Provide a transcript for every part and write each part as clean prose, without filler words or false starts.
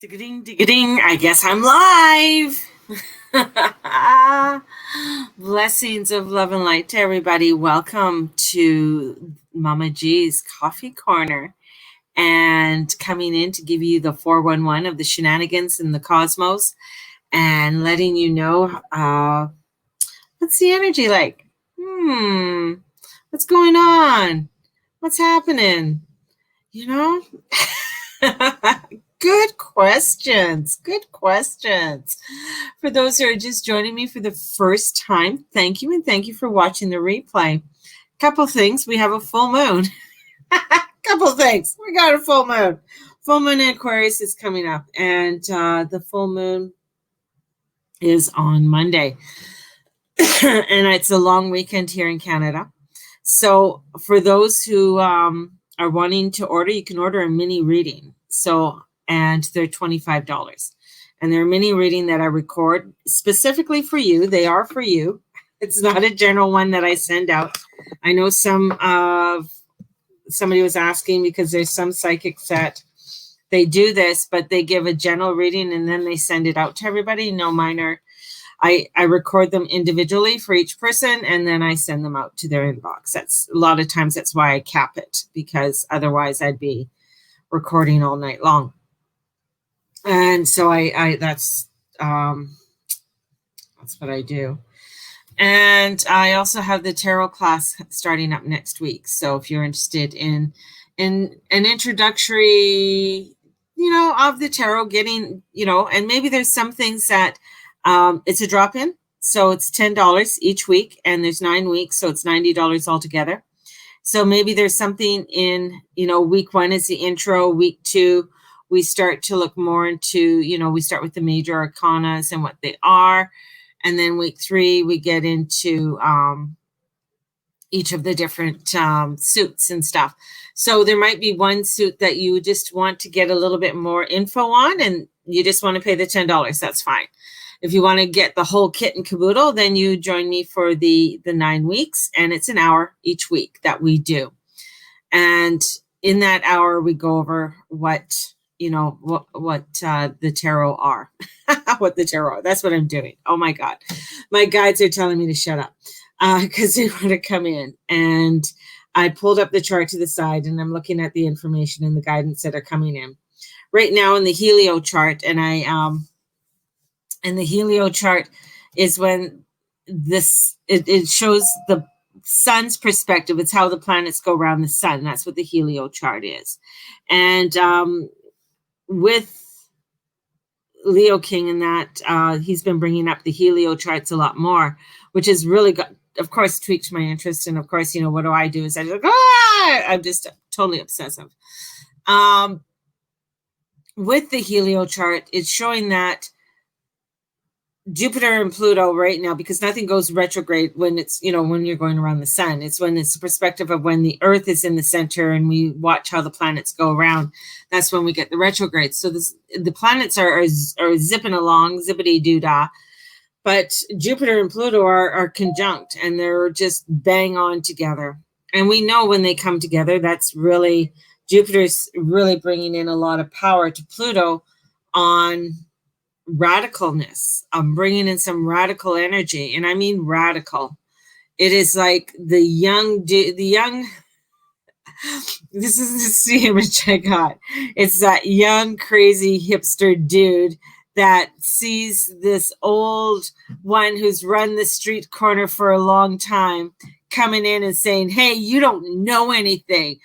Ding, ding, I guess I'm live. Blessings of love and light to everybody. Welcome to Mama G's Coffee Corner. And coming in to give you the 411 of the shenanigans in the cosmos and letting you know what's the energy like? What's going on? What's happening? You know? Good questions. Good questions. For those who are just joining me for the first time, thank you, and thank you for watching the replay. Couple things. We have a full moon. Couple things. We got a full moon. Full moon in Aquarius is coming up, and the full moon is on Monday. And it's a long weekend here in Canada. So for those who are wanting to order, you can order a mini reading. And they're $25. And they're a mini reading that I record specifically for you. They are for you. It's not a general one that I send out. I know somebody was asking because there's some psychics that they do this, but they give a general reading and then they send it out to everybody. No, mine are, I record them individually for each person and then I send them out to their inbox. That's a lot of times that's why I cap it, because otherwise I'd be recording all night long. And so that's what I do. And I also have the tarot class starting up next week. So if you're interested in an introductory, of the tarot, getting, and maybe there's some things that it's a drop-in. So it's $10 each week and there's 9 weeks. So it's $90 altogether. So maybe there's something in, week 1 is the intro, week 2, we start to look more into, we start with the major arcanas and what they are. And then week 3, we get into each of the different suits and stuff. So there might be one suit that you just want to get a little bit more info on and you just want to pay the $10. That's fine. If you want to get the whole kit and caboodle, then you join me for the 9 weeks, and it's an hour each week that we do. And in that hour, we go over what the tarot are, what the tarot are. That's what I'm doing. Oh my God. My guides are telling me to shut up because they want to come in. And I pulled up the chart to the side and I'm looking at the information and the guidance that are coming in right now in the helio chart. And the helio chart is when it shows the sun's perspective. It's how the planets go around the sun. That's what the helio chart is. And with Leo King and that, he's been bringing up the helio charts a lot more, which has really got, of course, tweaked my interest. And of course, what do I do is I'm just totally obsessive. With the helio chart, it's showing that Jupiter and Pluto right now, because nothing goes retrograde when it's, when you're going around the sun. It's when it's the perspective of when the Earth is in the center and we watch how the planets go around. That's when we get the retrograde. So the planets are zipping along, zippity-doo-dah. But Jupiter and Pluto are conjunct and they're just bang on together. And we know when they come together, that's really, Jupiter's really bringing in a lot of power to Pluto on radicalness. I'm bringing in some radical energy, and I mean radical. It is like the young, this is the image I got. It's that young, crazy hipster dude that sees this old one who's run the street corner for a long time coming in and saying, hey, you don't know anything.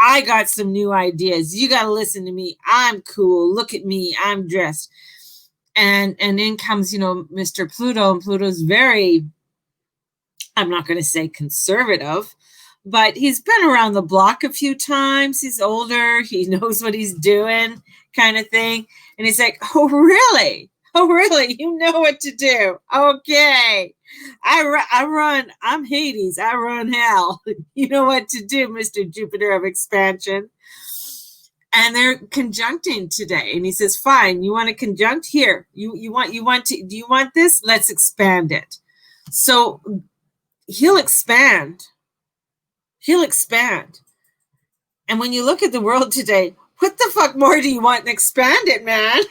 I got some new ideas. You got to listen to me. I'm cool. Look at me. I'm dressed. And in comes, Mr. Pluto, and Pluto's very, I'm not going to say conservative, but he's been around the block a few times. He's older. He knows what he's doing, kind of thing. And he's like, oh, really? Oh, really? You know what to do. Okay. I'm Hades. I run hell. You know what to do, Mr. Jupiter of expansion. And they're conjuncting today. And he says, fine, you want to conjunct? Here. Do you want this? Let's expand it. So he'll expand. And when you look at the world today, What the fuck more do you want? Expand it, man.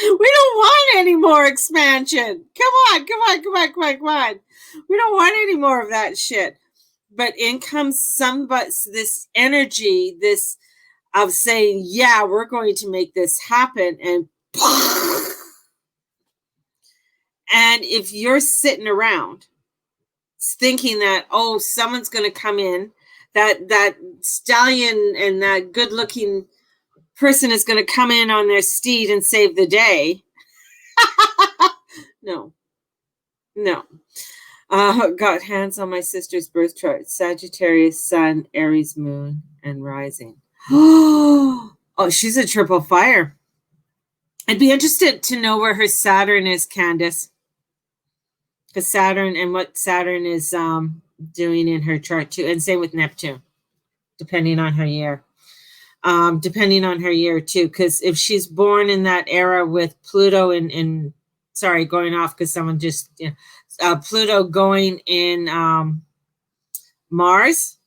We don't want any more expansion. Come on, come on, come on, come on, come on. We don't want any more of that shit. But in comes this energy, this of saying, yeah, we're going to make this happen. And if you're sitting around thinking that, oh, someone's going to come in, that stallion and that good looking person is going to come in on their steed and save the day. No. Got hands on my sister's birth chart. Sagittarius, Sun, Aries, Moon, and Rising. Oh, she's a triple fire. I'd be interested to know where her Saturn is, Candace. Because Saturn and what Saturn is doing in her chart too. And same with Neptune, depending on her year. Too. Because if she's born in that era with Pluto and sorry, going off because someone just, Pluto going in Mars.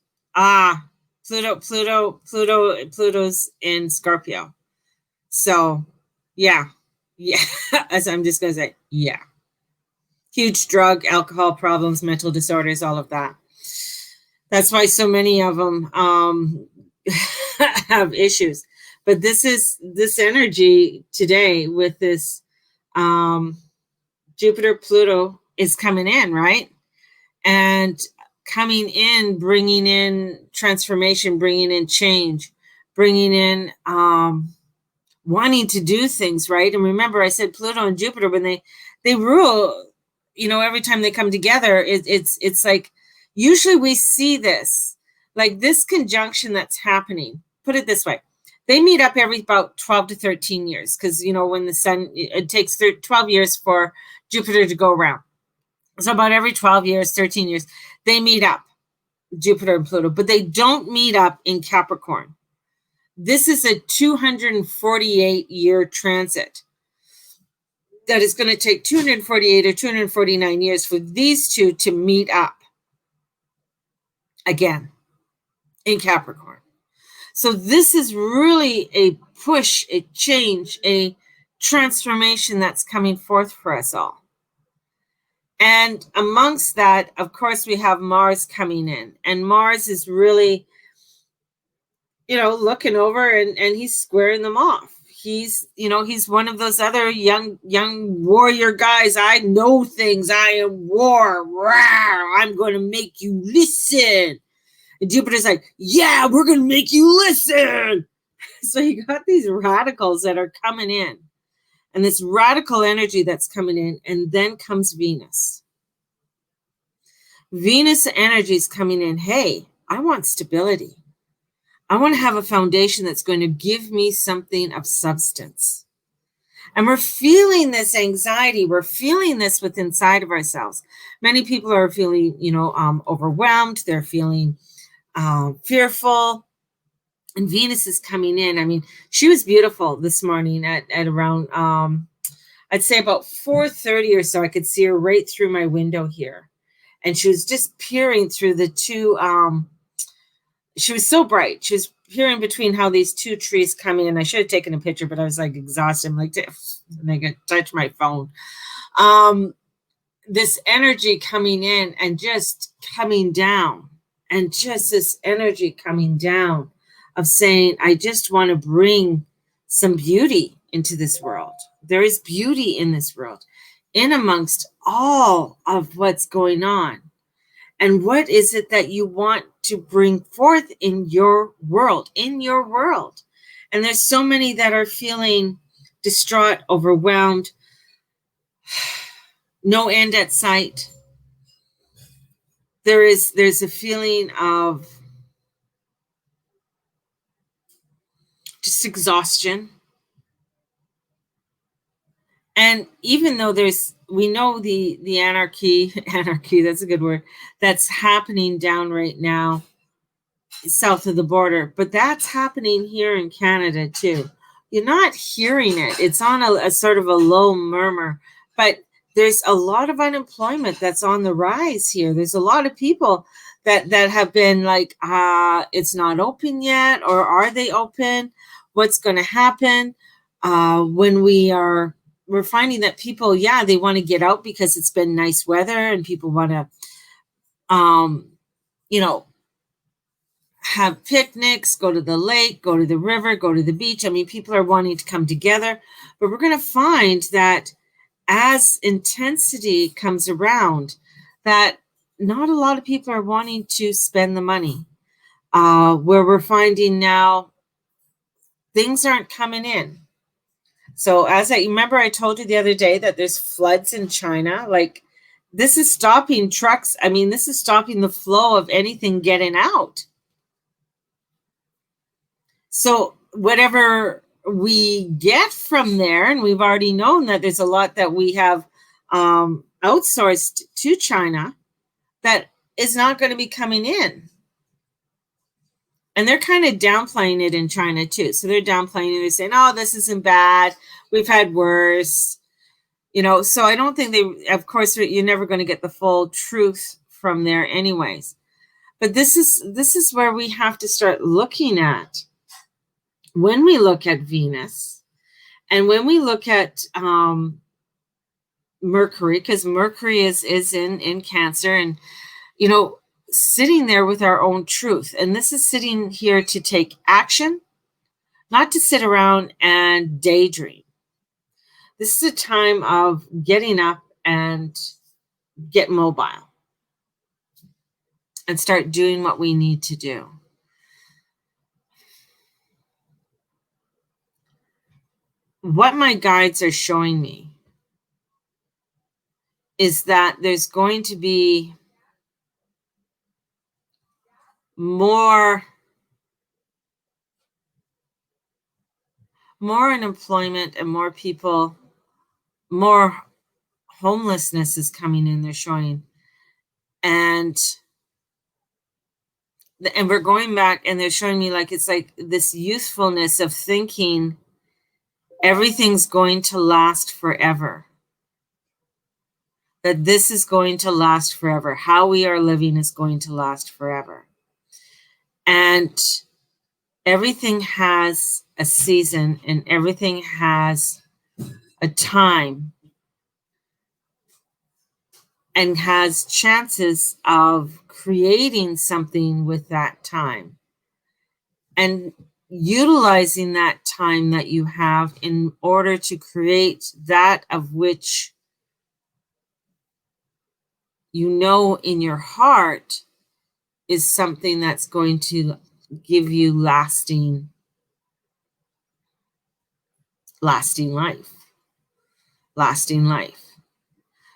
Pluto's in Scorpio. So, yeah. As I'm just going to say, yeah. Huge drug, alcohol problems, mental disorders, all of that. That's why so many of them have issues. But this energy today with this Jupiter, Pluto is coming in, right? And coming in, bringing in transformation, bringing in change, bringing in wanting to do things, right? And remember, I said Pluto and Jupiter, when they rule, every time they come together, it's like, usually we see this, like this conjunction that's happening. Put it this way. They meet up every about 12 to 13 years because, when the sun, it takes 12 years for Jupiter to go around. So about every 12 years, 13 years, they meet up, Jupiter and Pluto, but they don't meet up in Capricorn. This is a 248-year transit that is going to take 248 or 249 years for these two to meet up again in Capricorn. So this is really a push, a change, a transformation that's coming forth for us all. And amongst that, of course, we have Mars coming in. And Mars is really, looking over and he's squaring them off. He's one of those other young warrior guys. I know things. I am war. Rawr, I'm going to make you listen. And Jupiter's like, yeah, we're going to make you listen. So you got these radicals that are coming in. And this radical energy that's coming in. And then comes Venus. Venus energy is coming in. Hey, I want stability. I want to have a foundation that's going to give me something of substance. And we're feeling this anxiety. We're feeling this within inside of ourselves. Many people are feeling, overwhelmed. They're feeling fearful. And Venus is coming in. I mean, she was beautiful this morning at around, I'd say about 4:30 or so. I could see her right through my window here. And she was just peering through the two, she was so bright. She was peering between how these two trees come in. I should have taken a picture, but I was like exhausted. I'm like, and I could touch my phone. This energy coming in and just coming down, and just this energy coming down of saying, I just want to bring some beauty into this world. There is beauty in this world, in amongst all of what's going on. And what is it that you want to bring forth in your world, And there's so many that are feeling distraught, overwhelmed, no end at sight. There's a feeling of just exhaustion. And even though we know the anarchy, that's a good word, that's happening down right now, south of the border, but that's happening here in Canada too. You're not hearing it. It's on a sort of a low murmur, but there's a lot of unemployment that's on the rise here. There's a lot of people that have been like, it's not open yet, or are they open? What's going to happen when we're finding that people, yeah, they want to get out because it's been nice weather and people want to, you know, have picnics, go to the lake, go to the river, go to the beach. I mean, people are wanting to come together, but we're going to find that as intensity comes around, that not a lot of people are wanting to spend the money. Where we're finding now things aren't coming in. So as I remember, I told you the other day that there's floods in China. Like, this is stopping trucks. I mean, this is stopping the flow of anything getting out. So whatever we get from there, and we've already known that there's a lot that we have outsourced to China that is not going to be coming in. And they're kind of downplaying it in China too. So they're downplaying it. They're saying, oh, this isn't bad. We've had worse. You know, so I don't think of course, you're never going to get the full truth from there anyways. But this is where we have to start looking at when we look at Venus and when we look at Mercury, because Mercury is in Cancer, and, you know, sitting there with our own truth. And this is sitting here to take action, not to sit around and daydream. This is a time of getting up and get mobile and start doing what we need to do. What my guides are showing me is that there's going to be more unemployment and more people, more homelessness is coming in, they're showing. And we're going back and they're showing me like, it's like this youthfulness of thinking everything's going to last forever. That this is going to last forever. How we are living is going to last forever. And everything has a season and everything has a time and has chances of creating something with that time and utilizing that time that you have in order to create that of which you know in your heart is something that's going to give you lasting life.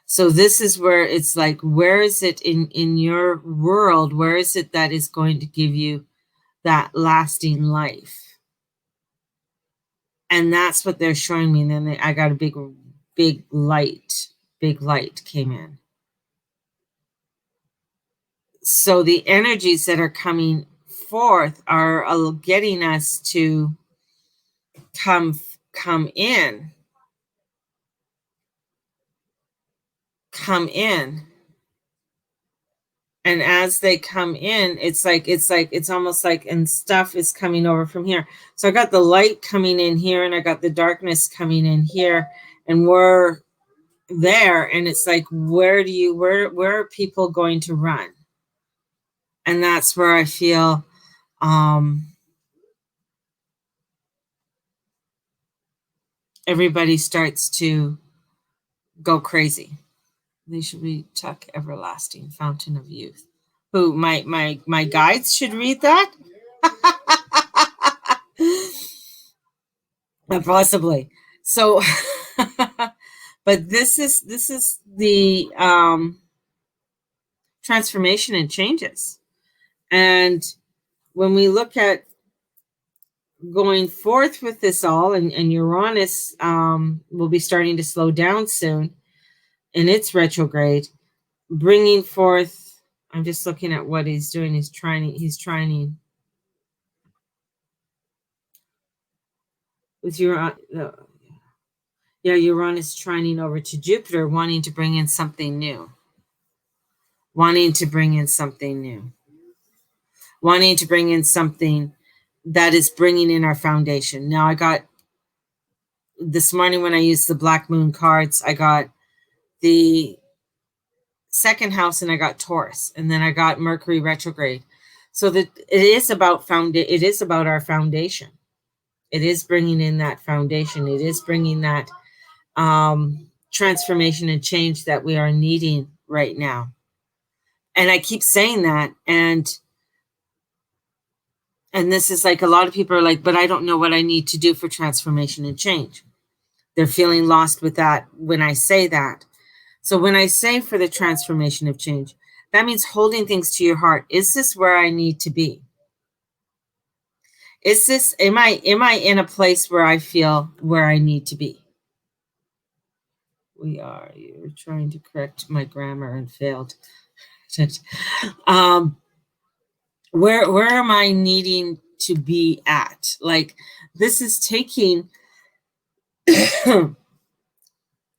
So this is where it's like, where is it in your world? Where is it that is going to give you that lasting life? And that's what they're showing me. And then I got a big light came in. So the energies that are coming forth are getting us to come in. And as they come in, it's almost like, and stuff is coming over from here. So I got the light coming in here and I got the darkness coming in here, and we're there. And it's like, where are people going to run? And that's where I feel, everybody starts to go crazy. They should be Tuck Everlasting, Fountain of Youth. Who, my guides should read that? Possibly. So, but this is the transformation and changes. And when we look at going forth with this all, and Uranus will be starting to slow down soon in its retrograde, bringing forth, I'm just looking at what he's doing. He's trining with Uranus trining over to Jupiter, wanting to bring in something new. wanting to bring in something that is bringing in our foundation. Now, I got this morning when I used the Black Moon cards, I got the second house and I got Taurus, and then I got Mercury retrograde. So that it is about it is about our foundation. It is bringing in that foundation. It is bringing that transformation and change that we are needing right now. And I keep saying that, and this is like, a lot of people are like, but I don't know what I need to do for transformation and change. They're feeling lost with that when I say that. So when I say for the transformation of change, that means holding things to your heart. Is this where I need to be? Is this, am I in a place where I feel where I need to be? You're trying to correct my grammar and failed. Where am I needing to be at? Like, this is taking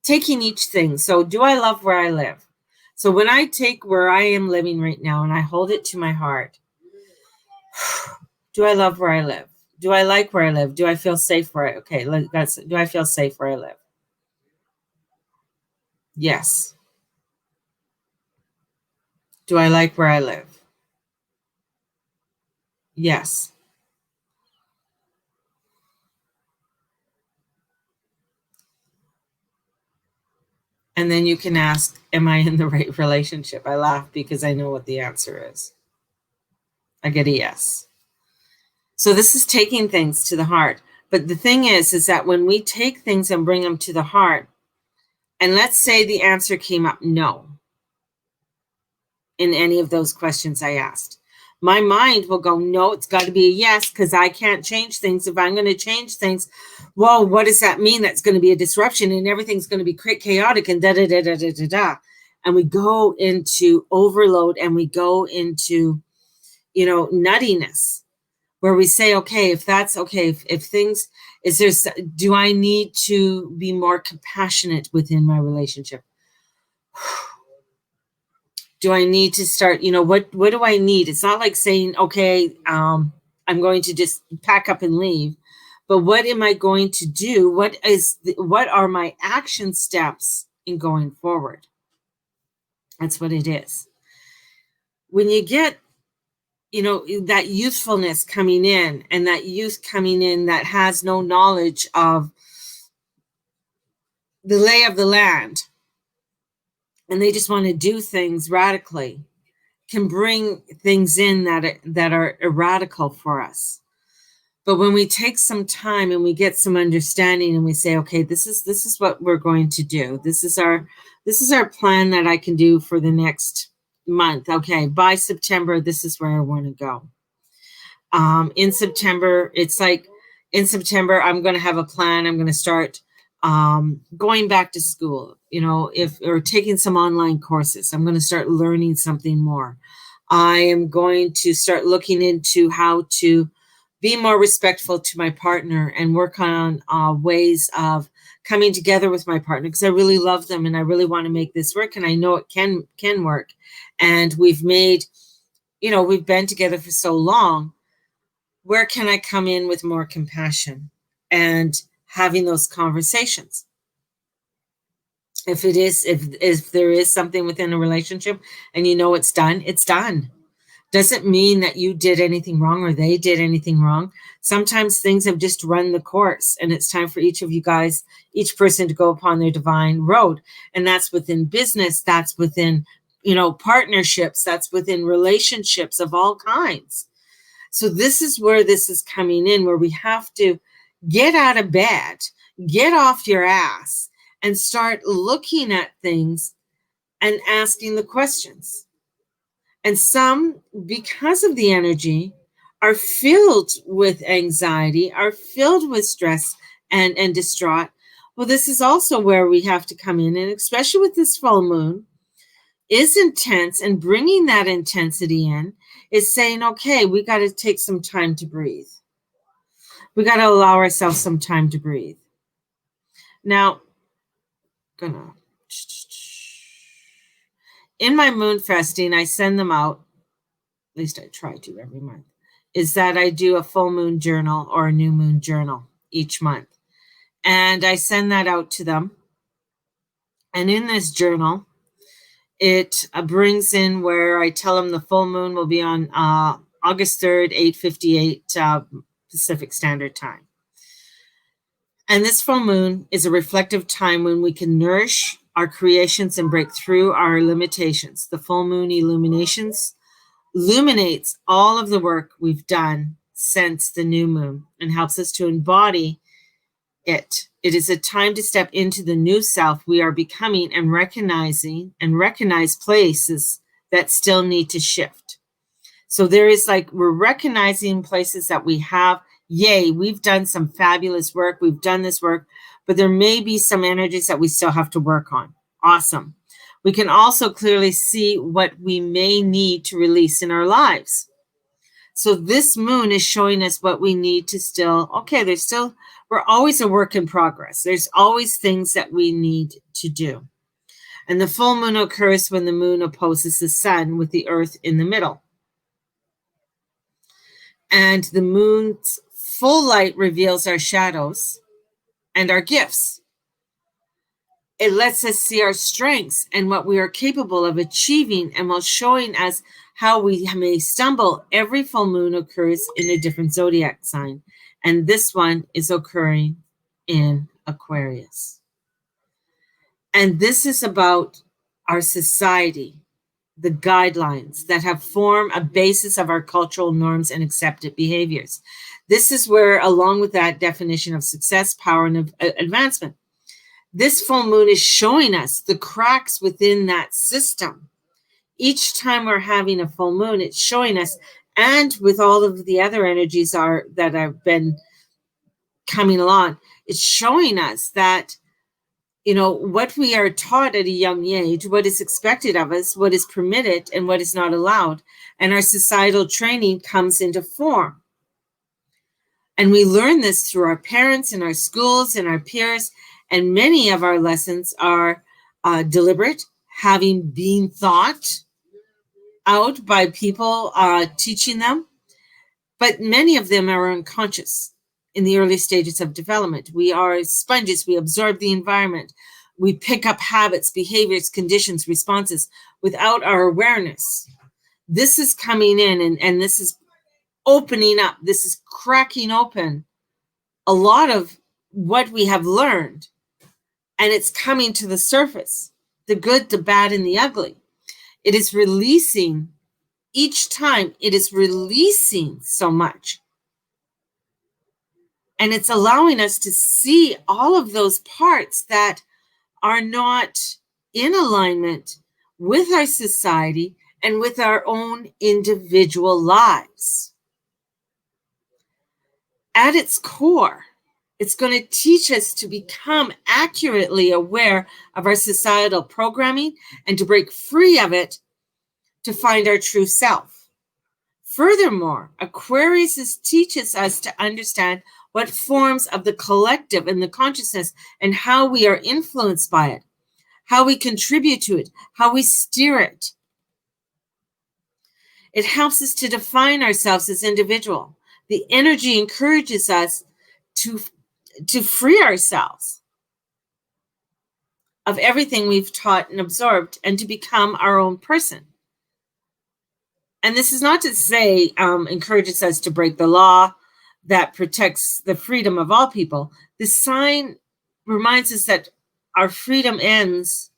each thing. So do I love where I live? So when I take where I am living right now and I hold it to my heart, do I love where I live? Do I like where I live? Do I feel safe where do I feel safe where I live? Yes. Do I like where I live? Yes. And then you can ask, am I in the right relationship? I laugh because I know what the answer is. I get a yes. So this is taking things to the heart. But the thing is that when we take things and bring them to the heart, and let's say the answer came up no in any of those questions I asked, my mind will go, no, it's got to be a yes, because I can't change things. If I'm going to change things, well, what does that mean? That's going to be a disruption and everything's going to be chaotic and da da da da da da da. And we go into overload and we go into, nuttiness, where we say, okay, if that's okay, if things, do I need to be more compassionate within my relationship? Do I need to start, what do I need? It's not like saying, okay, I'm going to just pack up and leave, but what am I going to do? What are my action steps in going forward? That's what it is. When you get, that youthfulness coming in, and that youth coming in that has no knowledge of the lay of the land, and they just want to do things radically, can bring things in that are radical for us. But when we take some time and we get some understanding and we say, okay, this is what we're going to do. This is our plan that I can do for the next month. Okay, by September, this is where I want to go. In September, I'm going to have a plan. I'm going to start going back to school, or taking some online courses. I'm going to start learning something more. I am going to start looking into how to be more respectful to my partner and work on ways of coming together with my partner, because I really love them and I really want to make this work, and I know it can work. And we've been together for so long. Where can I come in with more compassion and having those conversations? If there is something within a relationship and it's done, it's done. Doesn't mean that you did anything wrong or they did anything wrong. Sometimes things have just run the course, and it's time for each of you guys, each person, to go upon their divine road. And that's within business, that's within, partnerships, that's within relationships of all kinds. So this is where this is coming in, where we have to get out of bed, get off your ass, and start looking at things and asking the questions. And some, because of the energy, are filled with anxiety, are filled with stress and distraught. Well, this is also where we have to come in, and especially with this full moon, is intense, and bringing that intensity in is saying, okay, we got to take some time to breathe. We got to allow ourselves some time to breathe. Now, in my moon fasting, I send them out least I try to every month, is that I do a full moon journal or a new moon journal each month. And I send that out to them. And in this journal, it brings in where I tell them the full moon will be on August 3rd, 8:58 Pacific Standard Time. And this full moon is a reflective time when we can nourish our creations and break through our limitations. The full moon illuminates all of the work we've done since the new moon and helps us to embody it. It is a time to step into the new self we are becoming and recognize places that still need to shift. So there is we're recognizing places that we have. Yay, we've done some fabulous work. We've done this work, but there may be some energies that we still have to work on. Awesome. We can also clearly see what we may need to release in our lives. So this moon is showing us what we need to we're always a work in progress. There's always things that we need to do. And the full moon occurs when the moon opposes the sun with the earth in the middle. And the moon's full light reveals our shadows and our gifts. It lets us see our strengths and what we are capable of achieving, and while showing us how we may stumble. Every full moon occurs in a different zodiac sign, and this one is occurring in Aquarius. And this is about our society, the guidelines that have formed a basis of our cultural norms and accepted behaviors. This is where, along with that definition of success, power, and advancement, this full moon is showing us the cracks within that system. Each time we're having a full moon, it's showing us, and with all of the other energies that have been coming along, it's showing us that, what we are taught at a young age, what is expected of us, what is permitted and what is not allowed, and our societal training comes into form. And we learn this through our parents and our schools and our peers, and many of our lessons are deliberate, having been thought out by people teaching them, but many of them are unconscious in the early stages of development. We are sponges. We absorb the environment. We pick up habits, behaviors, conditions, responses without our awareness. This is coming in and this is opening up. This is cracking open a lot of what we have learned, and it's coming to the surface, the good, the bad, and the ugly. It is releasing each time. It is releasing so much. And it's allowing us to see all of those parts that are not in alignment with our society and with our own individual lives. At its core, it's going to teach us to become accurately aware of our societal programming and to break free of it to find our true self. Furthermore, Aquarius teaches us to understand what forms of the collective and the consciousness and how we are influenced by it, how we contribute to it, how we steer it. It helps us to define ourselves as individual. The energy encourages us to free ourselves of everything we've taught and absorbed and to become our own person. And this is not to say encourages us to break the law that protects the freedom of all people. This sign reminds us that our freedom ends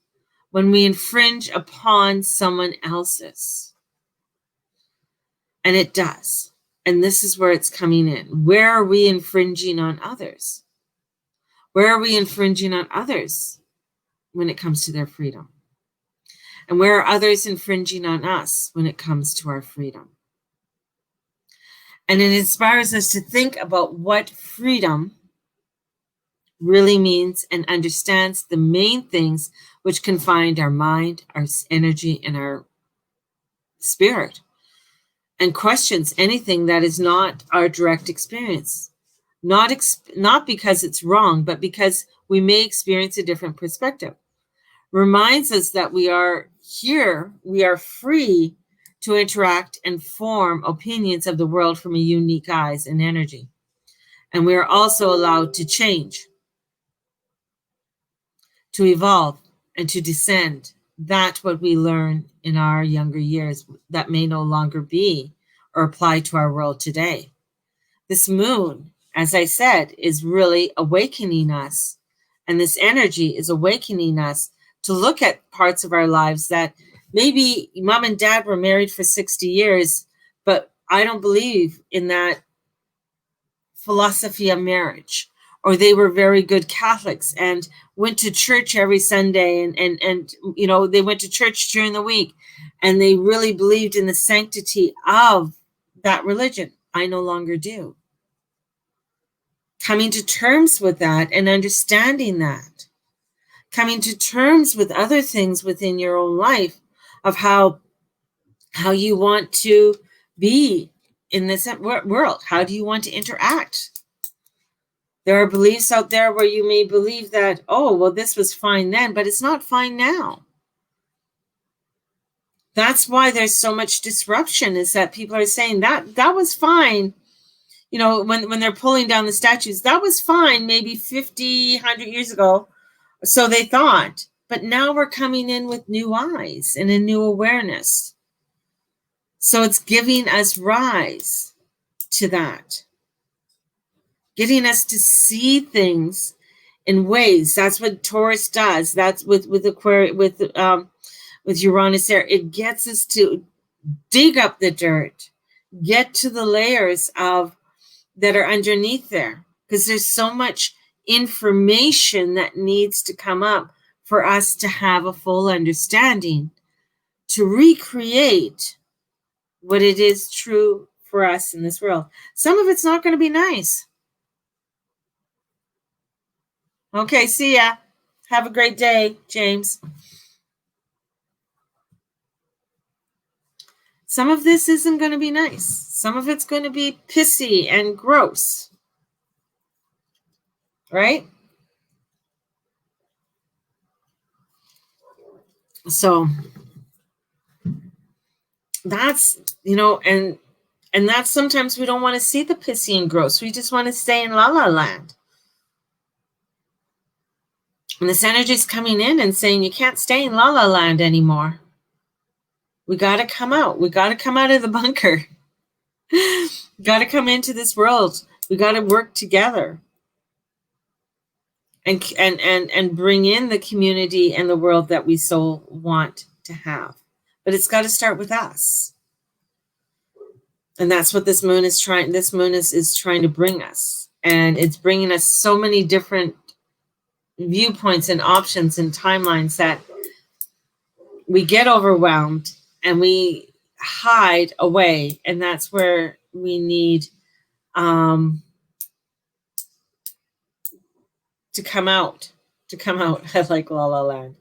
when we infringe upon someone else's. And it does. And this is where it's coming in. Where are we infringing on others? Where are we infringing on others when it comes to their freedom? And where are others infringing on us when it comes to our freedom? And it inspires us to think about what freedom really means and understands the main things which confine our mind, our energy, and our spirit, and questions anything that is not our direct experience. Not because it's wrong, but because we may experience a different perspective. Reminds us that we are here, we are free to interact and form opinions of the world from a unique eyes and energy. And we are also allowed to change, to evolve, and to descend. That's what we learn in our younger years that may no longer be or apply to our world today. This moon, as I said, is really awakening us. And this energy is awakening us to look at parts of our lives that maybe mom and dad were married for 60 years, but I don't believe in that philosophy of marriage. Or they were very good Catholics and went to church every Sunday and you know, they went to church during the week and they really believed in the sanctity of that religion. I no longer do. Coming to terms with that and understanding that. Coming to terms with other things within your own life of how you want to be in this world. How do you want to interact? There are beliefs out there where you may believe that, oh, well, this was fine then, but it's not fine now. That's why there's so much disruption, is that people are saying that was fine. You know, when they're pulling down the statues, that was fine maybe 50, 100 years ago. So they thought. But now we're coming in with new eyes and a new awareness. So it's giving us rise to that. Getting us to see things in ways. That's what Taurus does. That's with Aquarius, with Uranus there. It gets us to dig up the dirt, get to the layers of that are underneath there, because there's so much information that needs to come up for us to have a full understanding, to recreate what it is true for us in this world. Some of it's not going to be nice. Okay, see ya. Have a great day, James. Some of this isn't going to be nice. Some of it's going to be pissy and gross. Right? So that's, you know, and that's sometimes we don't want to see the pissy and gross. We just want to stay in la la land. And this energy is coming in and saying, you can't stay in la la land anymore. We got to come out. We got to come out of the bunker. Got to come into this world. We got to work together and bring in the community and the world that we so want to have. But it's got to start with us. And that's what this moon is trying. This moon is trying to bring us. And it's bringing us so many different viewpoints and options and timelines that we get overwhelmed and we hide away. And that's where we need to come out. I like La La Land.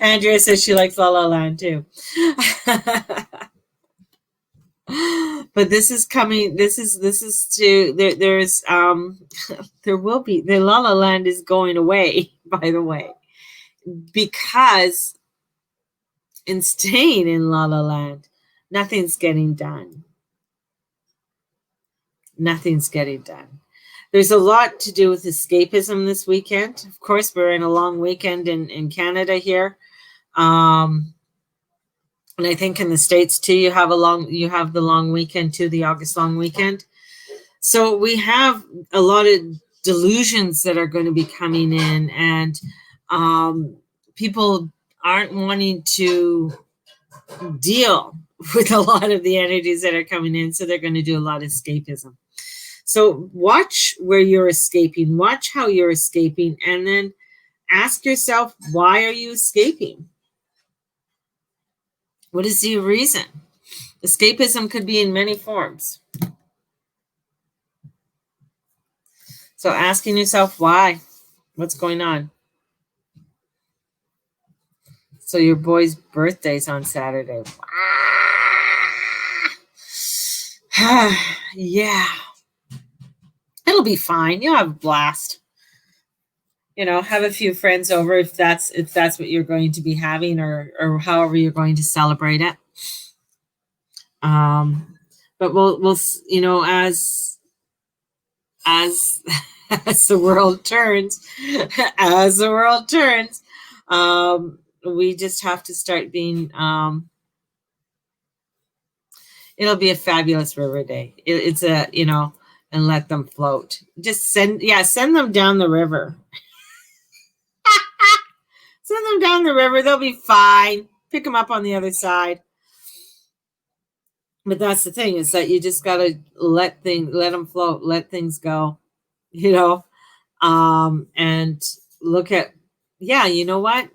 Andrea says she likes La La Land too. But this is coming. This is to there's there will be, the La La Land is going away, by the way, because in staying in La La Land, nothing's getting done. Nothing's getting done. There's a lot to do with escapism this weekend. Of course, we're in a long weekend in Canada here. And I think in the States too, you have the long weekend too, the August long weekend. So we have a lot of delusions that are going to be coming in, and people aren't wanting to deal with a lot of the energies that are coming in. So they're going to do a lot of escapism. So watch where you're escaping, watch how you're escaping, and then ask yourself, why are you escaping? What is the reason? Escapism could be in many forms. So asking yourself why, what's going on? So your boy's birthday's on Saturday. Yeah. It'll be fine. You'll have a blast. have a few friends over if that's what you're going to be having, or however you're going to celebrate it. But we'll as as the world turns, as the world turns, we just have to start being. It'll be a fabulous river day. It's a and let them float. Just send them down the river. Send them down the river. They'll be fine. Pick them up on the other side. But that's the thing, is that you just gotta let them float, let things go, and look at, you know what,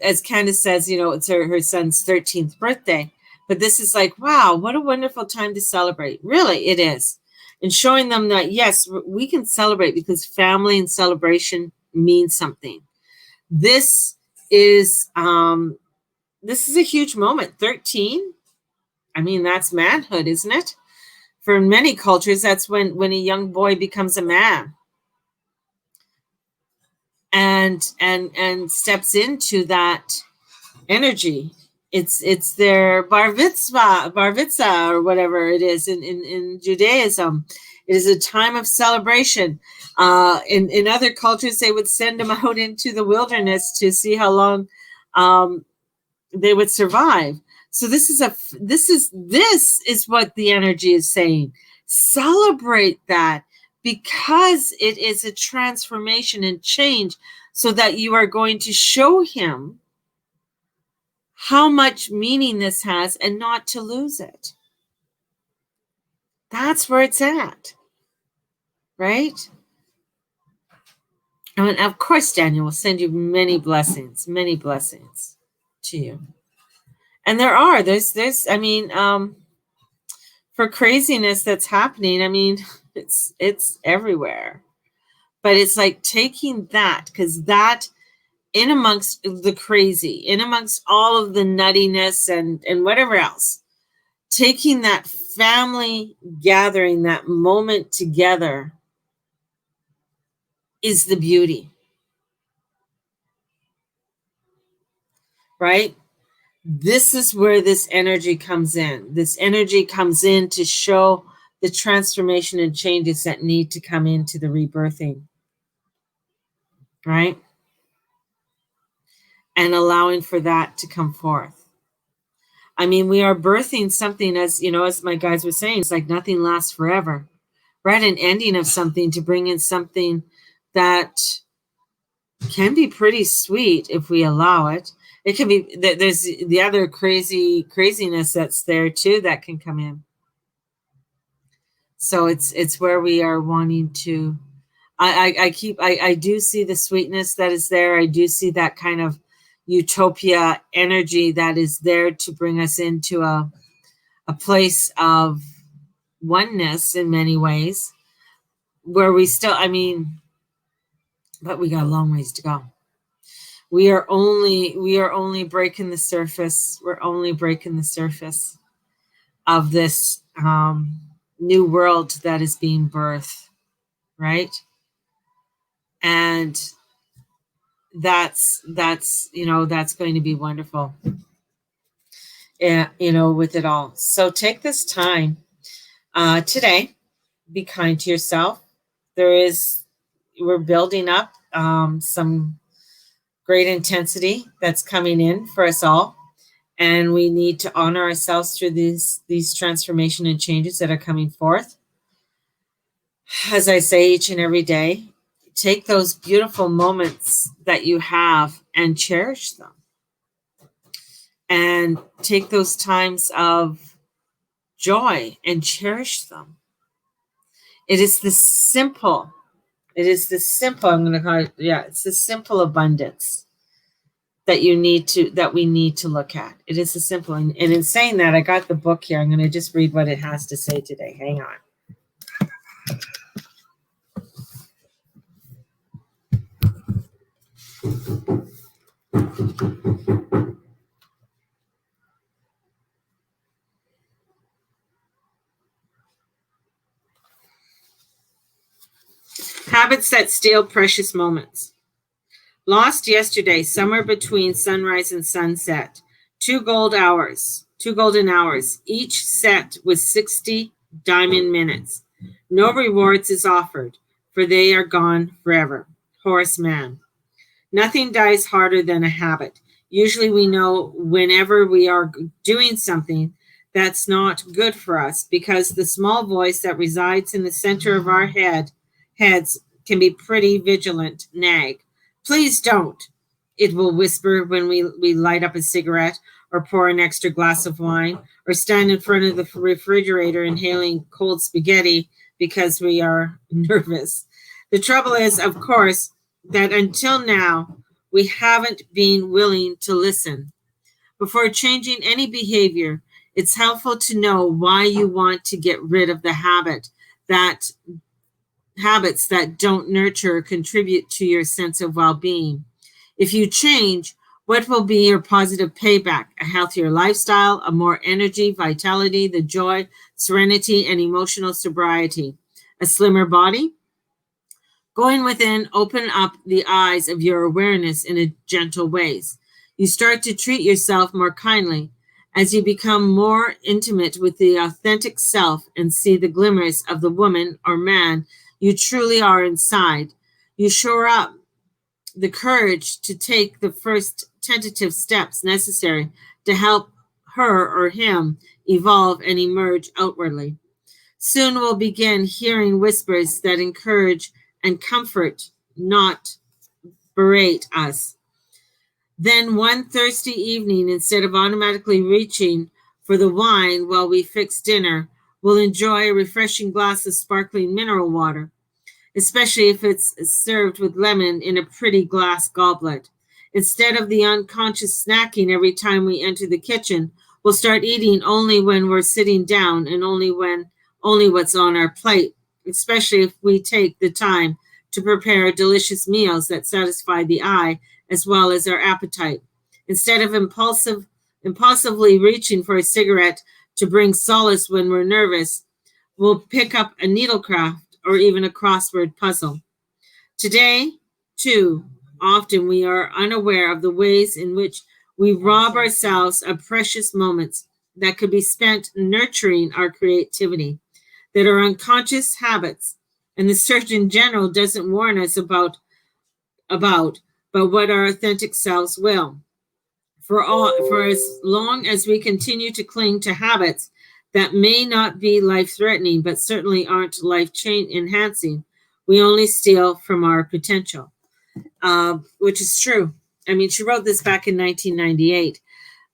as Candace says, it's her son's 13th birthday, but this is like, wow, what a wonderful time to celebrate. Really, it is, and showing them that yes, we can celebrate because family and celebration means something. This is a huge moment. 13. I mean, that's manhood, isn't it? For many cultures, that's when a young boy becomes a man and steps into that energy. It's their bar mitzvah, or whatever it is in Judaism. It is a time of celebration. In other cultures, they would send them out into the wilderness to see how long they would survive. So this is what the energy is saying. Celebrate that, because it is a transformation and change, so that you are going to show him how much meaning this has and not to lose it. That's where it's at, right? And of course, Daniel will send you many blessings to you. And there's I mean, for craziness that's happening, I mean, it's everywhere. But it's like taking that, because that, in amongst the crazy, in amongst all of the nuttiness and whatever else, taking that family gathering, that moment together, is the beauty, right? This is where this energy comes in. This energy comes in to show the transformation and changes that need to come into the rebirthing, right? And allowing for that to come forth. I mean, we are birthing something, as my guys were saying, it's like nothing lasts forever, right? An ending of something to bring in something that can be pretty sweet if we allow it. It can be, there's the other craziness that's there too that can come in. So it's where we are wanting to, I do see the sweetness that is there. I do see that kind of utopia energy that is there to bring us into a place of oneness in many ways, where we still, but we got a long ways to go. We are only breaking the surface. We're only breaking the surface of this new world that is being birthed, right? And that's going to be wonderful. Yeah, with it all. So take this time today. Be kind to yourself. We're building up some great intensity that's coming in for us all, and we need to honor ourselves through these transformation and changes that are coming forth. As I say each and every day, take those beautiful moments that you have and cherish them, and take those times of joy and cherish them. It is the simple, I'm going to call it, it's the simple abundance that we need to look at. It is the simple. And in saying that, I got the book here. I'm going to just read what it has to say today. Hang on. Habits that steal precious moments. Lost yesterday, somewhere between sunrise and sunset. 2 golden hours, each set with 60 diamond minutes. No rewards is offered, for they are gone forever. Horace Mann. Nothing dies harder than a habit. Usually we know whenever we are doing something that's not good for us, because the small voice that resides in the center of our heads can be pretty vigilant nag. Please don't, it will whisper when we light up a cigarette or pour an extra glass of wine or stand in front of the refrigerator inhaling cold spaghetti because we are nervous. The trouble is, of course, that until now, we haven't been willing to listen. Before changing any behavior, it's helpful to know why you want to get rid of the habits that don't nurture or contribute to your sense of well-being. If you change, what will be your positive payback? A healthier lifestyle, a more energy, vitality, the joy, serenity, and emotional sobriety. A slimmer body? Going within, open up the eyes of your awareness in a gentle ways. You start to treat yourself more kindly as you become more intimate with the authentic self and see the glimmers of the woman or man you truly are inside. You shore up the courage to take the first tentative steps necessary to help her or him evolve and emerge outwardly. Soon we'll begin hearing whispers that encourage and comfort, not berate us. Then one thirsty evening, instead of automatically reaching for the wine while we fix dinner, we'll enjoy a refreshing glass of sparkling mineral water, especially if it's served with lemon in a pretty glass goblet. Instead of the unconscious snacking every time we enter the kitchen, we'll start eating only when we're sitting down and only what's on our plate, especially if we take the time to prepare delicious meals that satisfy the eye as well as our appetite. Instead of impulsively reaching for a cigarette to bring solace when we're nervous, we'll pick up a needlecraft or even a crossword puzzle. Today, too, often we are unaware of the ways in which we rob ourselves of precious moments that could be spent nurturing our creativity, that are unconscious habits, and the Surgeon General doesn't warn us about but what our authentic selves will. For as long as we continue to cling to habits that may not be life-threatening, but certainly aren't life-enhancing, we only steal from our potential, which is true. I mean, she wrote this back in 1998,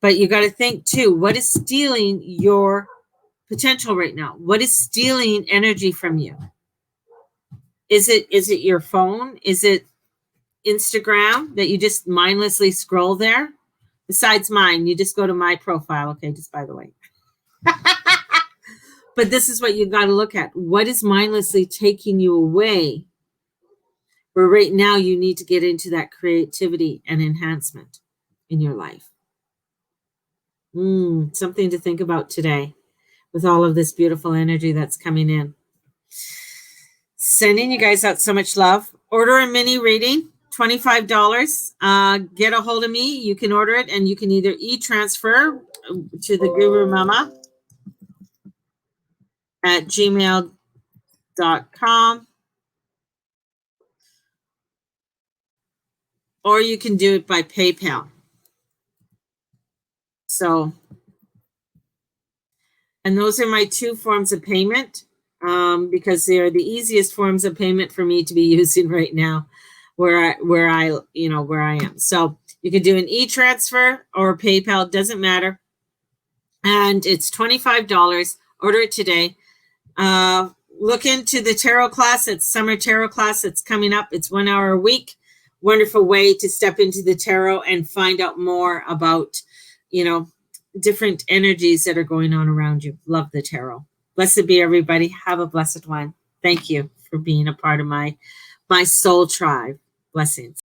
but you got to think too, what is stealing your potential right now? What is stealing energy from you? Is it your phone? Is it Instagram that you just mindlessly scroll there? Besides mine, you just go to my profile. Okay, just by the way. But this is what you got to look at. What is mindlessly taking you away? Where right now you need to get into that creativity and enhancement in your life. Something to think about today with all of this beautiful energy that's coming in. Sending you guys out so much love. Order a mini reading, $25. Get a hold of me. You can order it, and you can either e-transfer to the Guru Mama at gmail.com, or you can do it by PayPal. So, and those are my two forms of payment, because they are the easiest forms of payment for me to be using right now, where I am. So you can do an e-transfer or PayPal, doesn't matter. And it's $25. Order it today. Look into the tarot class. It's summer tarot class. It's coming up. It's 1 hour a week. Wonderful way to step into the tarot and find out more about, different energies that are going on around you. Love the tarot. Blessed be everybody. Have a blessed one. Thank you for being a part of my soul tribe. Blessings.